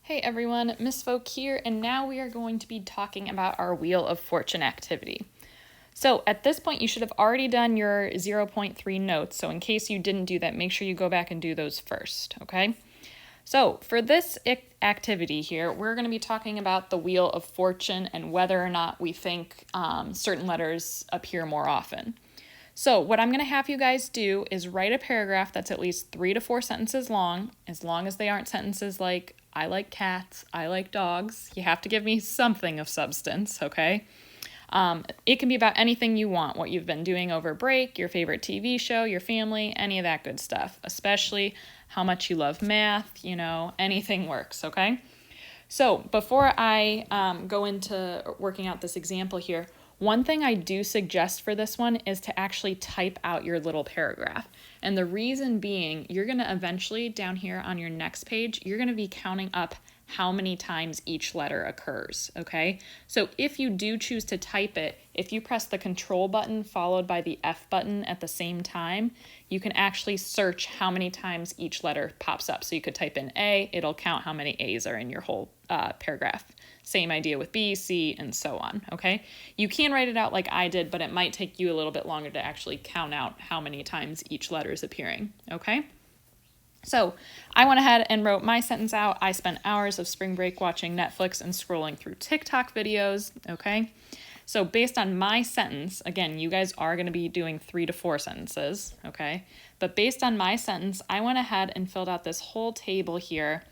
Hey everyone, Miss Folk here, and now we are going to be talking about our Wheel of Fortune activity. So at this point, you should have already done your 0.3 notes, so in case you didn't do that, make sure you go back and do those first, okay? So for this activity here, we're going to be talking about the Wheel of Fortune and whether or not we think certain letters appear more often. So what I'm going to have you guys do is write a paragraph that's at least 3 to 4 sentences long as they aren't sentences like, I like cats, I like dogs. You have to give me something of substance, okay? It can be about anything you want, what you've been doing over break, your favorite TV show, your family, any of that good stuff, especially how much you love math, anything works, okay? So before I go into working out this example here, one thing I do suggest for this one is to actually type out your little paragraph. And the reason being, you're going to eventually, down here on your next page, you're going to be counting up how many times each letter occurs, okay? So if you do choose to type it, if you press the Control button followed by the F button at the same time, you can actually search how many times each letter pops up. So you could type in A, it'll count how many A's are in your whole paragraph. Same idea with B, C, and so on, okay? You can write it out like I did, but it might take you a little bit longer to actually count out how many times each letter is appearing, okay? So I went ahead and wrote my sentence out. I spent hours of spring break watching Netflix and scrolling through TikTok videos, okay? So based on my sentence, again, you guys are going to be doing 3 to 4 sentences, okay? But based on my sentence, I went ahead and filled out this whole table here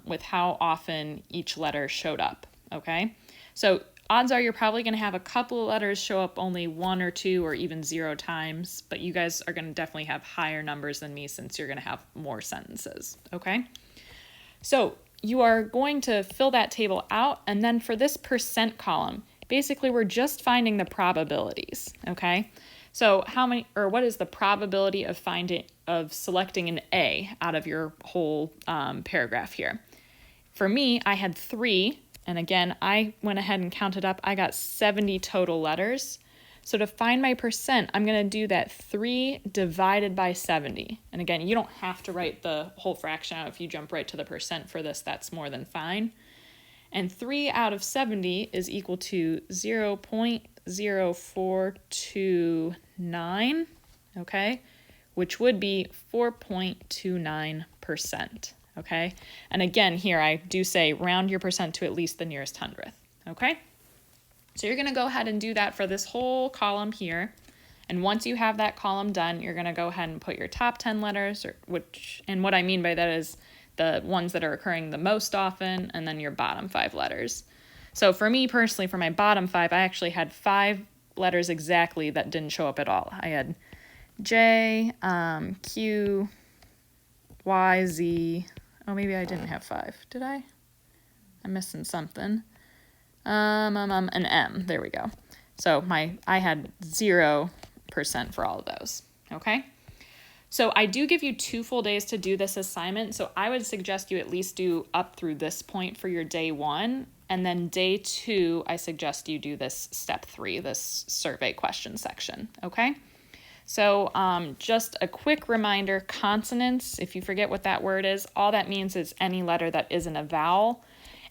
with how often each letter showed up, okay? So odds are you're probably going to have a couple of letters show up only 1 or 2 or even 0 times, but you guys are going to definitely have higher numbers than me since you're going to have more sentences, okay? So you are going to fill that table out, and then for this percent column, basically we're just finding the probabilities, okay? So what is the probability of selecting an A out of your whole paragraph here? For me, I had 3, and again, I went ahead and counted up. I got 70 total letters. So to find my percent, I'm going to do that 3 divided by 70. And again, you don't have to write the whole fraction out. If you jump right to the percent for this, that's more than fine. And 3 out of 70 is equal to 0.0429, okay, which would be 4.29%, okay? And again, here I do say round your percent to at least the nearest hundredth, okay? So you're going to go ahead and do that for this whole column here. And once you have that column done, you're going to go ahead and put your top 10 letters, and what I mean by that is the ones that are occurring the most often, and then your bottom 5 letters. So for me personally, for my bottom 5, I actually had 5 letters exactly that didn't show up at all. I had J, Q, Y, Z. Oh, maybe I didn't have 5. Did I? I'm missing something. And M. There we go. So I had 0% for all of those. Okay. So I do give you 2 full days to do this assignment. So I would suggest you at least do up through this point for your day 1. And then day 2, I suggest you do this step 3, this survey question section. Okay. So just a quick reminder, consonants, if you forget what that word is, all that means is any letter that isn't a vowel.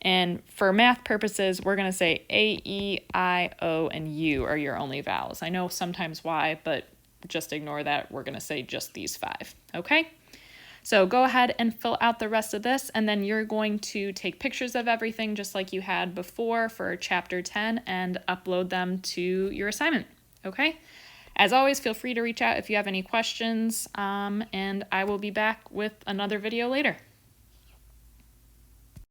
And for math purposes, we're going to say A, E, I, O, and U are your only vowels. I know sometimes Y, but just ignore that. We're going to say just these 5, okay? So go ahead and fill out the rest of this, and then you're going to take pictures of everything just like you had before for Chapter 10 and upload them to your assignment, okay? As always, feel free to reach out if you have any questions, and I will be back with another video later.